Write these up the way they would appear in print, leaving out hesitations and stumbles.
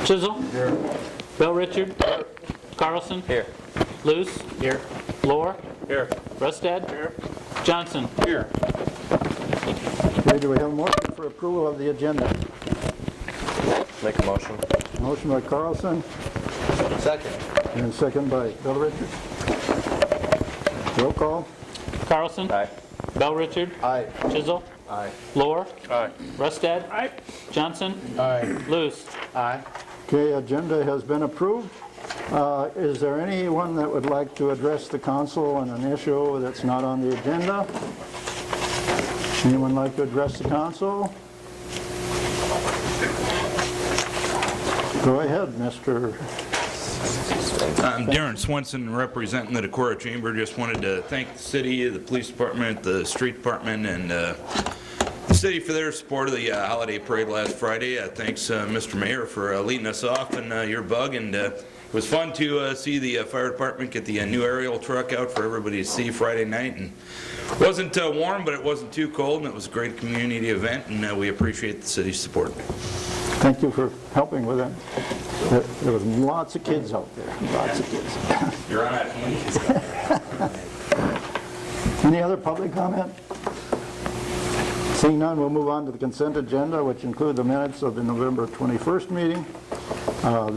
Chisel. Here. Bell Richard. Here. Carlson. Here. Luce. Here. Lohr. Here. Rustad. Here. Johnson. Here. Okay, do we have a motion for approval of the agenda? Make a motion. Motion by Carlson Second. and second by Bill Richards. Roll call. Carlson. Aye. Bell Richard. Aye. Chisel. Aye. Lohr. Aye. Rustad. Aye. Johnson. Aye. Luce. Aye. Okay, agenda has been approved. Is there anyone that would like to address the council on an issue that's not on the agenda? Anyone like to address the council? Go ahead, Mr. I'm Darren Swenson, representing the Decorah Chamber. Just wanted to thank the city, the police department, the street department, and the city for their support of the holiday parade last Friday. Thanks, Mr. Mayor, for leading us off in your bug, and it was fun to see the fire department get the new aerial truck out for everybody to see Friday night. And it wasn't warm, but it wasn't too cold, and it was a great community event, and we appreciate the city's support. Thank you for helping with that. There was lots of kids out there, lots of kids. You're on that. Any other public comment? Seeing none, we'll move on to the consent agenda, which include the minutes of the November 21st meeting.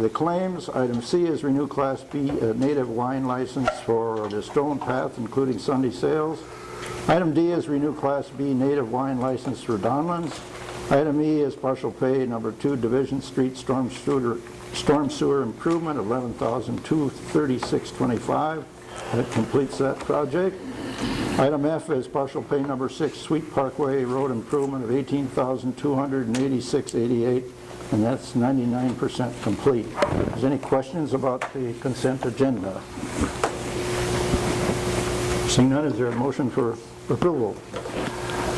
The claims, item C is renew Class B native wine license for the Stone Path, including Sunday sales. Item D is renew Class B native wine license for Donlands. Item E is partial pay number 2 Division Street storm sewer improvement, $11,236.25. That completes that project. Item F is partial pay number 6 Sweet Parkway Road improvement of $18,286.88, and that's 99% complete. Is there any questions about the consent agenda? Seeing none, is there a motion for approval?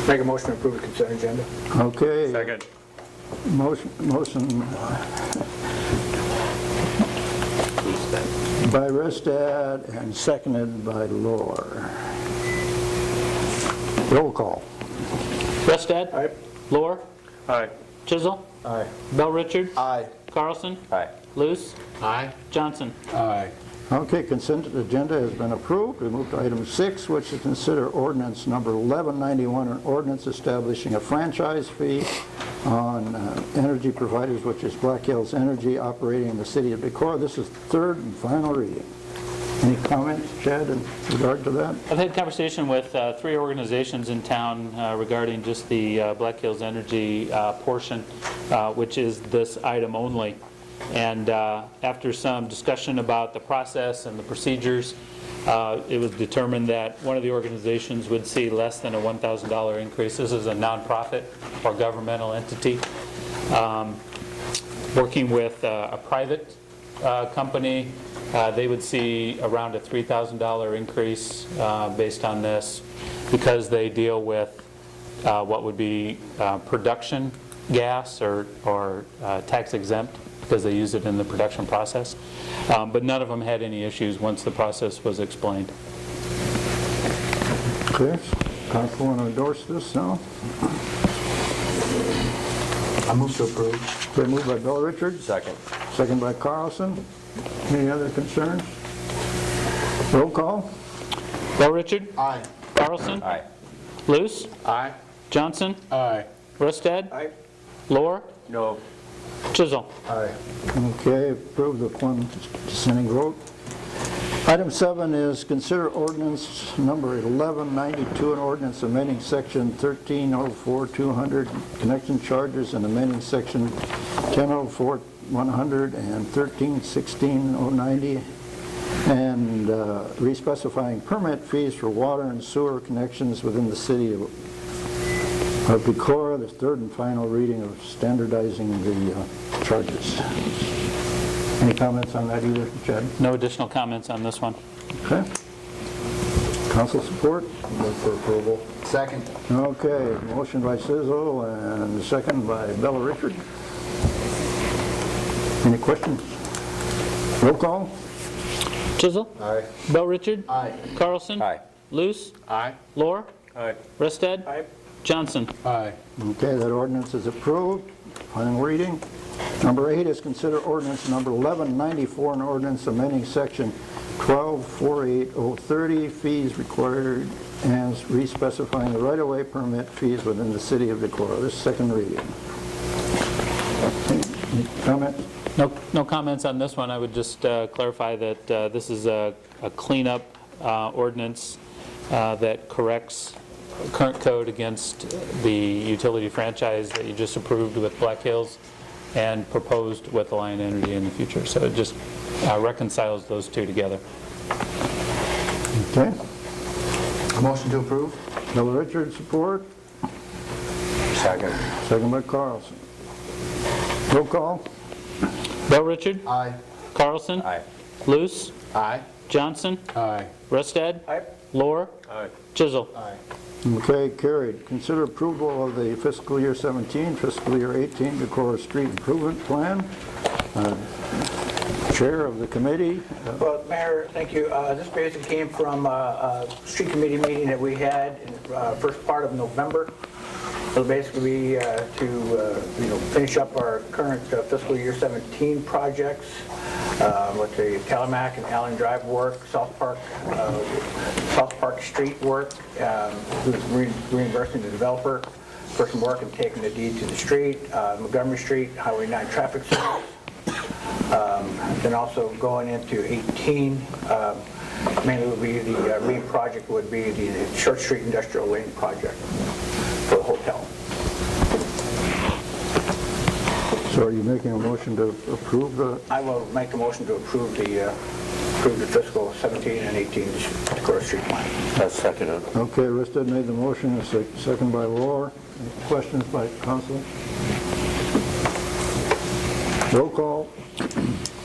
Make a motion to approve the consent agenda. Okay. Second. Motion by Rustad and seconded by Lohr. Roll call. Rustad. Aye. Lohr. Aye. Chisel. Aye. Bell Richard. Aye. Carlson. Aye. Luce. Aye. Johnson. Aye. Okay, consent agenda has been approved. We move to item 6, which is consider ordinance number 1191, an ordinance establishing a franchise fee on energy providers, which is Black Hills Energy, operating in the city of Decorah. This is third and final reading. Any comments, Chad, in regard to that? I've had conversation with 3 organizations in town regarding just the Black Hills Energy portion, which is this item only. And after some discussion about the process and the procedures, it was determined that one of the organizations would see less than a $1,000 increase. This is a nonprofit or governmental entity working with a private company. They would see around a $3,000 increase based on this, because they deal with what would be production gas or tax exempt, because they use it in the production process. But none of them had any issues once the process was explained. Okay, council want to endorse this now? I move to approve. Been moved by Bill Richards, Second. second by Carlson. Any other concerns? Roll call. Bell Richard. Aye. Carlson. Aye. Luce. Aye. Johnson. Aye. Rustad. Aye. Lohr. No. Chisel. Aye. Okay, approved with one dissenting vote. Item 7 is consider ordinance number 1192, an ordinance amending section 1304-200 connection charges and amending section 1004-100 and 1316-090, and respecifying permit fees for water and sewer connections within the city of Decorah, the third and final reading of standardizing the charges. Any comments on that either, Chad? No additional comments on this one. Okay. Council support? Move for approval. Second. Okay, motion by Sizzle and second by Bella Richard. Any questions? Roll call? Chisel. Aye. Bell Richard. Aye. Carlson. Aye. Luce. Aye. Lohr. Aye. Rustad. Aye. Johnson. Aye. Okay, that ordinance is approved. final reading. Number 8 is consider ordinance number 1194, an ordinance amending section 12-48030, fees required, and re-specifying the right-of-way permit fees within the city of Decorah. This is second reading. Any comments? No comments on this one. I would just clarify that this is a cleanup ordinance that corrects current code against the utility franchise that you just approved with Black Hills and proposed with Alliant Energy in the future. So it just reconciles those two together. Okay. Motion to approve? Bill Richards, support. Second. Second by Carlson. Roll call. Bill Richard? Aye. Carlson? Aye. Luce? Aye. Johnson? Aye. Rustad? Aye. Lohr? Aye. Chisel? Aye. Okay, carried. Consider approval of the fiscal year 17, fiscal year 18 Decorah Street Improvement Plan. Chair of the committee. Well, Mayor, thank you. This basically came from a street committee meeting that we had in the first part of November. So basically to finish up our current fiscal year 17 projects with the Calamac and Allen Drive work, South Park Street work, reimbursing the developer for some work and taking the deed to the street, Montgomery Street, Highway 9 traffic signals. Then also going into 18, mainly would be the main project would be the Church Street Industrial Lane project for the hotel. So are you making a motion to approve the, I will make a motion to approve the fiscal 17 and 18 Decorah Street plan. That's seconded. okay, Ristad made the motion, second by Lohr. Any questions by council? Roll call.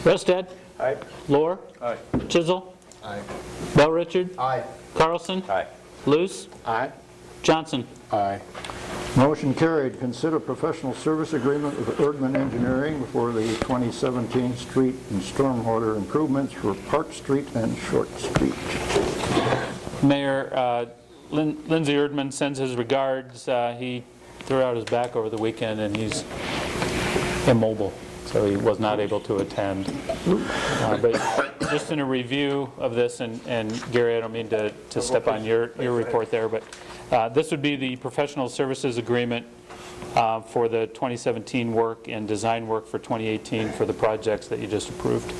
Rustad? Aye. Lohr? Aye. Chisel? Aye. Bill Richard? Aye. Carlson? Aye. Luce? Aye. Johnson? Aye. Motion carried. Consider professional service agreement with Erdman Engineering for the 2017 street and stormwater improvements for Park Street and Short Street. Mayor, Lindsay Erdman sends his regards. He threw out his back over the weekend and he's immobile, so he was not able to attend. But just in a review of this, and Gary, I don't mean to step on your report there, but this would be the professional services agreement for the 2017 work and design work for 2018 for the projects that you just approved.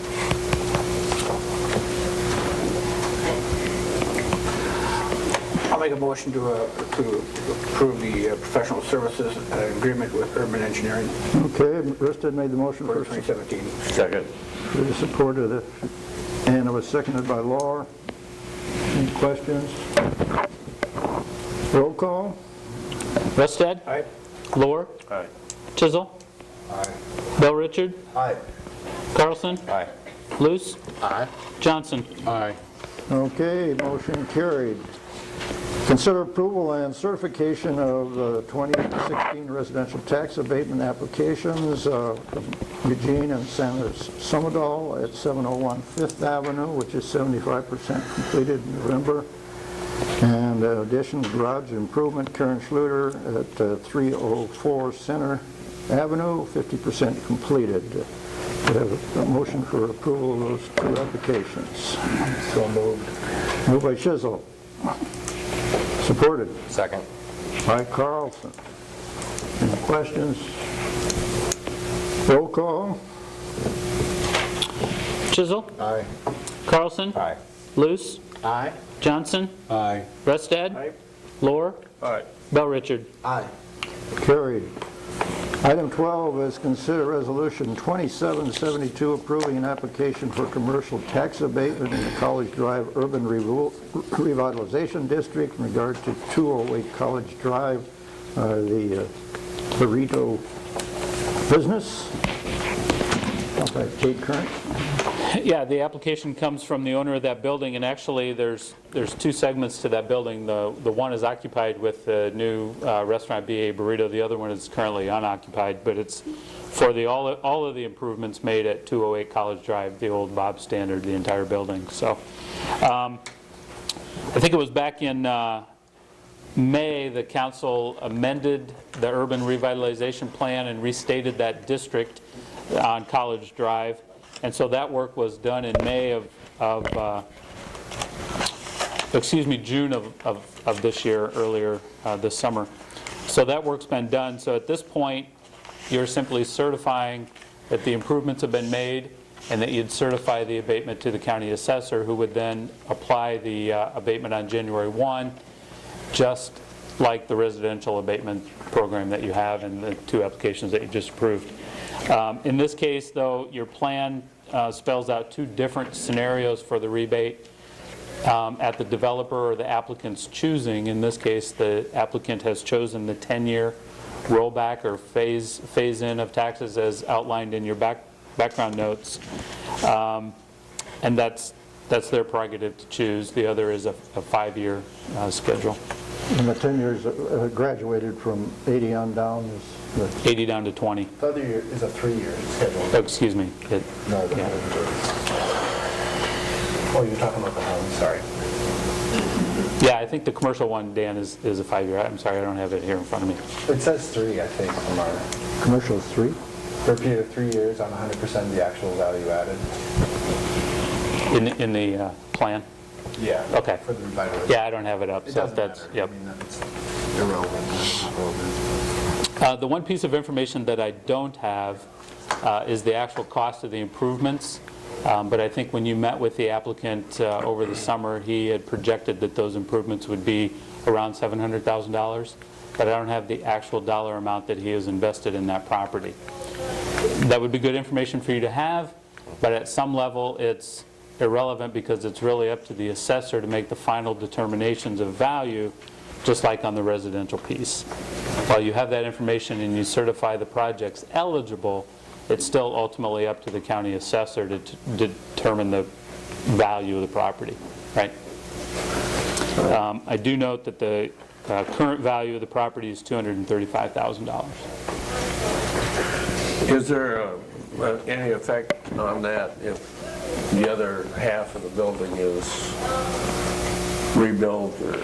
I'll make a motion to approve the professional services agreement with Urban Engineering Okay, Ristad made the motion for for 2017. Second. supported it, and it was seconded by Lohr. Any questions? Roll call. Rustad? Aye. Lohr? Aye. Chisel? Aye. Bill Richard? Aye. Carlson? Aye. Luce? Aye. Johnson? Aye. Okay, motion carried. Consider approval and certification of the 2016 residential tax abatement applications from Eugene and Sandra Sommerdahl at 701 Fifth Avenue, which is 75% completed in November. And addition garage improvement, Karen Schluter at 304 Center Avenue, 50% completed. We have a motion for approval of those two applications. So moved. Moved by Chisel. Supported Second. by Carlson. Any questions? Roll call. Chisel? Aye. Carlson? Aye. Luce? Aye. Johnson? Aye. Rustad? Aye. Lohr? Aye. Bell Richard? Aye. Carried. Item 12 is consider resolution 2772 approving an application for commercial tax abatement in the College Drive Urban Revitalization District in regard to 208 College Drive, the burrito business. Kate Curran. Yeah, the application comes from the owner of that building, and actually there's two segments to that building. The one is occupied with the new restaurant BA Burrito. The other one is currently unoccupied, but it's for all of the improvements made at 208 College Drive, the old Bob Standard, the entire building. So I think it was back in May, the council amended the urban revitalization plan and restated that district on College Drive. And so that work was done in May June of this year, earlier this summer. So that work's been done. So at this point, you're simply certifying that the improvements have been made and that you'd certify the abatement to the county assessor, who would then apply the abatement on January 1, just like the residential abatement program that you have in the 2 applications that you just approved. In this case, though, your plan spells out 2 different scenarios for the rebate at the developer or the applicant's choosing. In this case, the applicant has chosen the 10-year rollback or phase-in of taxes as outlined in your background notes. And that's their prerogative to choose. The other is a 5-year schedule. And the 10 years graduated from 80 on down is the 80 down to 20. The other year is a 3-year schedule. Oh, excuse me. No, Yeah. Oh, you're talking about the home, sorry. Yeah, I think the commercial one, Dan, is a 5-year. I'm sorry, I don't have it here in front of me. It says 3, I think, from our, commercial is 3. for a period of 3 years on 100% of the actual value added. In the plan? Yeah. Okay. For the revitalization. Yeah, I don't have it up, It so doesn't that's, matter. yep. I mean, it's irrelevant. The one piece of information that I don't have is the actual cost of the improvements. But I think when you met with the applicant over the summer, he had projected that those improvements would be around $700,000. But I don't have the actual dollar amount that he has invested in that property. That would be good information for you to have, but at some level it's irrelevant because it's really up to the assessor to make the final determinations of value, just like on the residential piece. While you have that information and you certify the project's eligible, it's still ultimately up to the county assessor to determine the value of the property, right? I do note that the current value of the property is $235,000. Is there any effect on that if the other half of the building is rebuilt or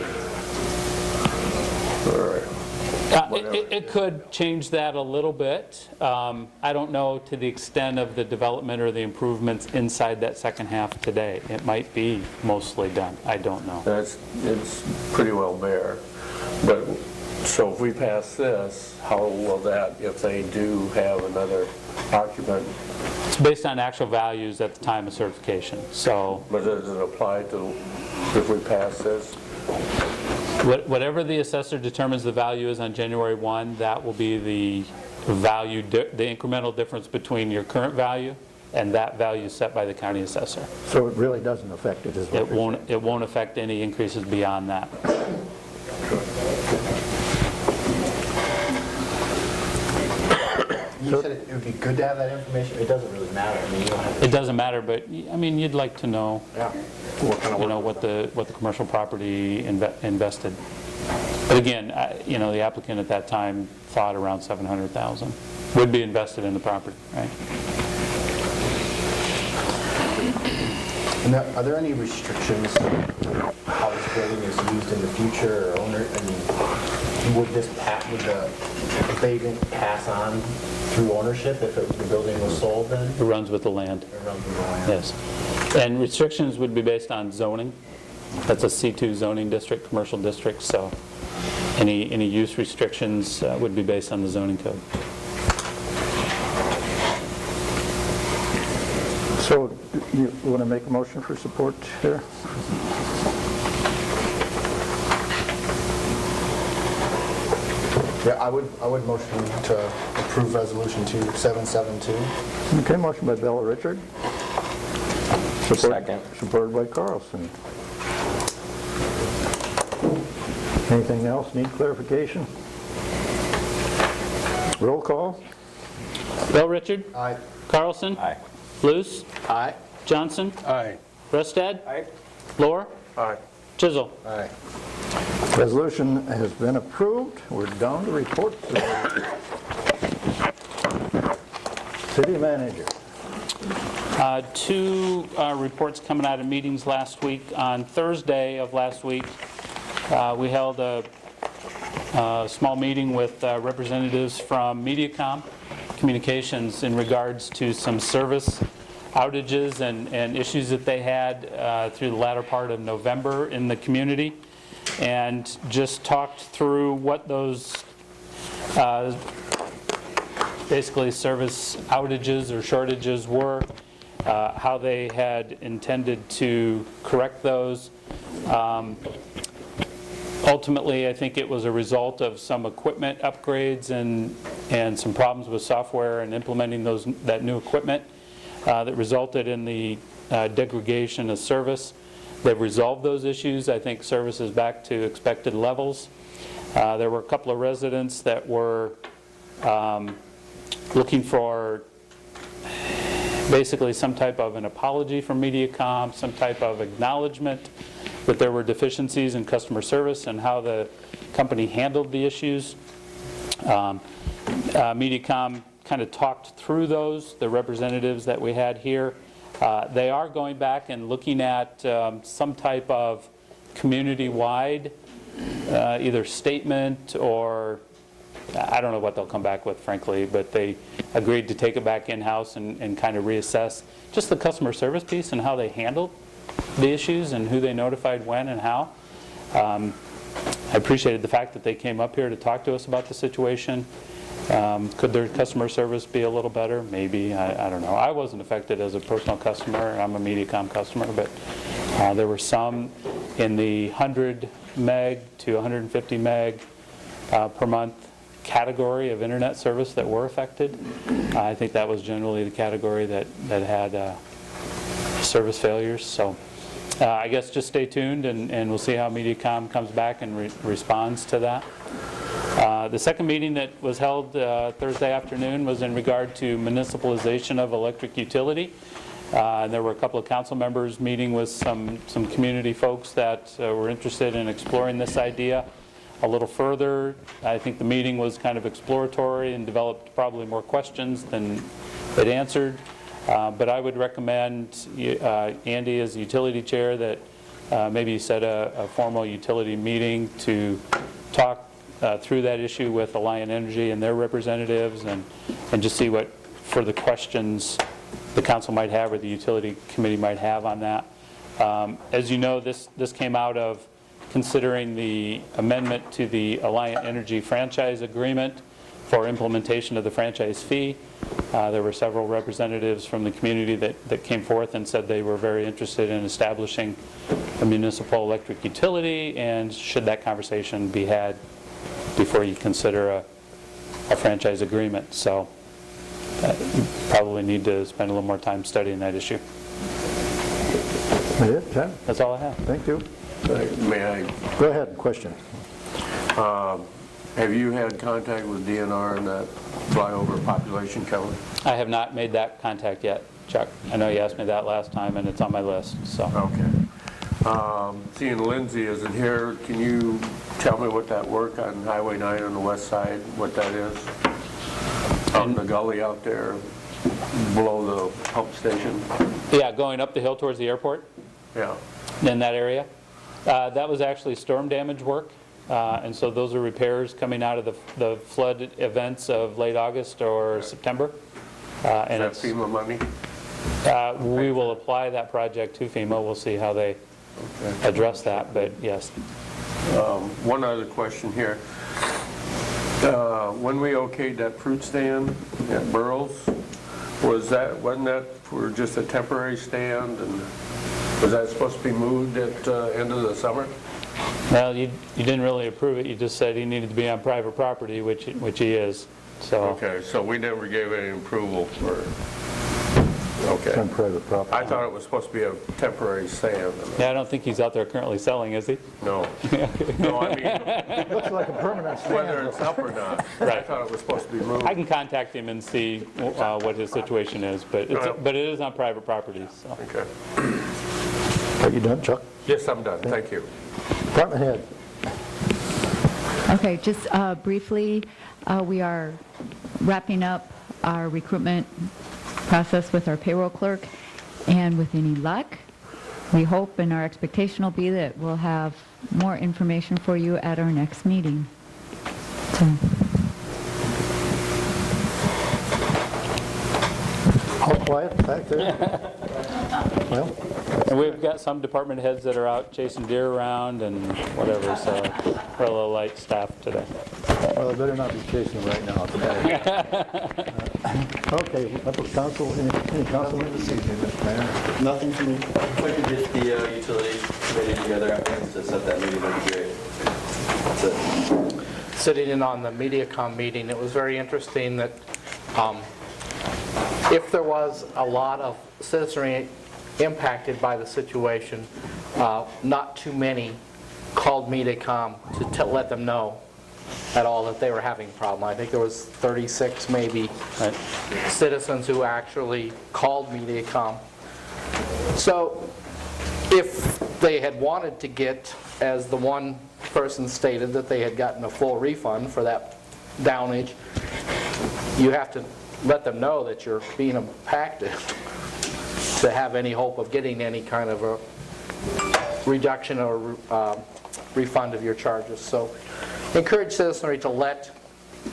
It could change that a little bit. I don't know to the extent of the development or the improvements inside that second half today. It might be mostly done. I don't know. it's pretty well bare? But, so if we pass this, how will that, if they do have another occupant, It's based on actual values at the time of certification. So but does it apply to, if we pass this? whatever the assessor determines the value is on January 1, that will be the value, the incremental difference between your current value and that value set by the county assessor. So it really doesn't affect it, is what you're saying. It won't affect any increases beyond that. You said it would be good to have that information. It doesn't really matter. I mean, you don't have It doesn't matter, but, I mean, you'd like to know, yeah. What kind of you know, what the commercial property invested. But again, the applicant at that time thought around $700,000 would be invested in the property, right? And are there any restrictions to how this building is used in the future or owner? I mean, would the abatement pass on through ownership if the building was sold then? It runs with the land, Or run through the land? yes. And restrictions would be based on zoning. That's a C2 zoning district, commercial district, so any use restrictions would be based on the zoning code. So you want to make a motion for support here? Yeah, I would motion to approve resolution 2772. Okay, motion by Bella Richard. Second. Supported by Carlson. Anything else need clarification? Roll call? Bell Richard? Aye. Carlson? Aye. Luce? Aye. Johnson? Aye. Rustad? Aye. Lohr? Aye. Chisel? Aye. Resolution has been approved. We're down to reports. City manager. 2 reports coming out of meetings last week. On Thursday of last week, we held a a small meeting with representatives from MediaCom Communications in regards to some service outages and issues that they had through the latter part of November in the community, and just talked through what those basically service outages or shortages were, how they had intended to correct those. Ultimately, I think it was a result of some equipment upgrades and some problems with software and implementing that new equipment that resulted in the degradation of service. They've resolved those issues. I think service is back to expected levels. There were a couple of residents that were looking for basically some type of an apology from MediaCom, some type of acknowledgement that there were deficiencies in customer service and how the company handled the issues. MediaCom kind of talked through those, the representatives that we had here. They are going back and looking at some type of community-wide either statement or I don't know what they'll come back with, frankly, but they agreed to take it back in-house and kind of reassess just the customer service piece and how they handled the issues and who they notified when and how. I appreciated the fact that they came up here to talk to us about the situation. Could their customer service be a little better? Maybe. I don't know. I wasn't affected as a personal customer. I'm a MediaCom customer, but there were some in the 100 meg to 150 meg per month category of internet service that were affected. I think that was generally the category that had service failures. So I guess just stay tuned and we'll see how MediaCom comes back and responds to that. The second meeting that was held Thursday afternoon was in regard to municipalization of electric utility. There were a couple of council members meeting with some community folks that were interested in exploring this idea a little further. I think the meeting was kind of exploratory and developed probably more questions than it answered. But I would recommend Andy as the utility chair that maybe you set a formal utility meeting to talk through that issue with Alliant Energy and their representatives and just see what further questions the council might have or the utility committee might have on that. As you know, this came out of considering the amendment to the Alliant Energy franchise agreement for implementation of the franchise fee. There were several representatives from the community that came forth and said they were very interested in establishing a municipal electric utility, and should that conversation be had before you consider a franchise agreement. So you probably need to spend a little more time studying that issue. Ken? That's all I have. Thank you. May I? Go ahead, question. Have you had contact with DNR and that flyover population count? I have not made that contact yet, Chuck. I know you asked me that last time, and it's on my list. So. Okay. Seeing Lindsay isn't here, can you tell me what that work on Highway 9 on the west side, what that is? Out in the gully out there, below the pump station? Yeah, going up the hill towards the airport. Yeah. In that area. That was actually storm damage work, and so those are repairs coming out of the flood events of late August or September. And is that FEMA money? We will apply that project to FEMA. We'll see how they address that, but yes. One other question here. When we okayed that fruit stand at Burroughs, wasn't that for just a temporary stand, and was that supposed to be moved at end of the summer? Well, you didn't really approve it. You just said he needed to be on private property, which he is. So. Okay, so we never gave any approval for. Okay. On private property. I thought it was supposed to be a temporary stand. Yeah, I don't think he's out there currently selling, is he? No. No, I mean, Looks like a permanent stand. whether it's up or not. I Right. thought it was supposed to be moved. I can contact him and see what his situation is, but it is on private property. So. Okay. Are you done, Chuck? Yes, I'm done. Thank you. Department head. Okay, just briefly, we are wrapping up our recruitment process with our payroll clerk, and with any luck, we hope and our expectation will be that we'll have more information for you at our next meeting. So, All quiet back there? Well, And we've got some department heads that are out chasing deer around and whatever, so we're a little light staffed today. well, they better not be chasing them right now. Okay, council, any councilman? Nothing for me. If I could get the utility committee together afterwards to set that meeting, that'd be great. That's it. Sitting in on the MediaCom meeting, it was very interesting that if there was a lot of citizenry impacted by the situation, not too many called MediaCom to let them know at all that they were having a problem. I think there was 36 maybe citizens who actually called MediaCom. So if they had wanted to get, as the one person stated, that they had gotten a full refund for that downage, you have to let them know that you're being impacted to have any hope of getting any kind of a reduction or refund of your charges. So encourage citizenry to let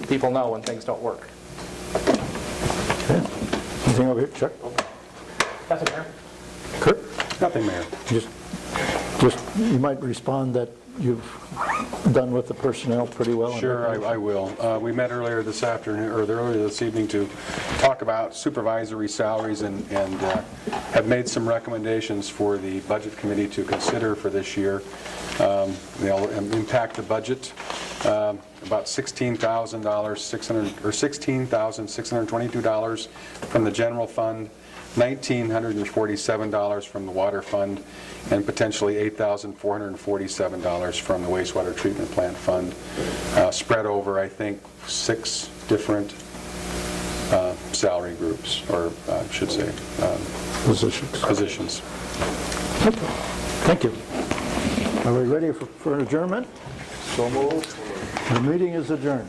people know when things don't work. Anything over here, Chuck? That's it, Mayor. Kurt? Nothing, Mayor. Just, you might respond that you've done with the personnel pretty well. Sure, I will. We met earlier this afternoon, or earlier this evening, to talk about supervisory salaries and have made some recommendations for the Budget Committee to consider for this year. They'll impact the budget about $16,622 from the general fund, $1,947 from the water fund, and potentially $8,447 from the wastewater treatment plant fund, spread over, I think, 6 different salary groups, or I should say positions. Okay, thank you. Are we ready for adjournment? So moved. The meeting is adjourned.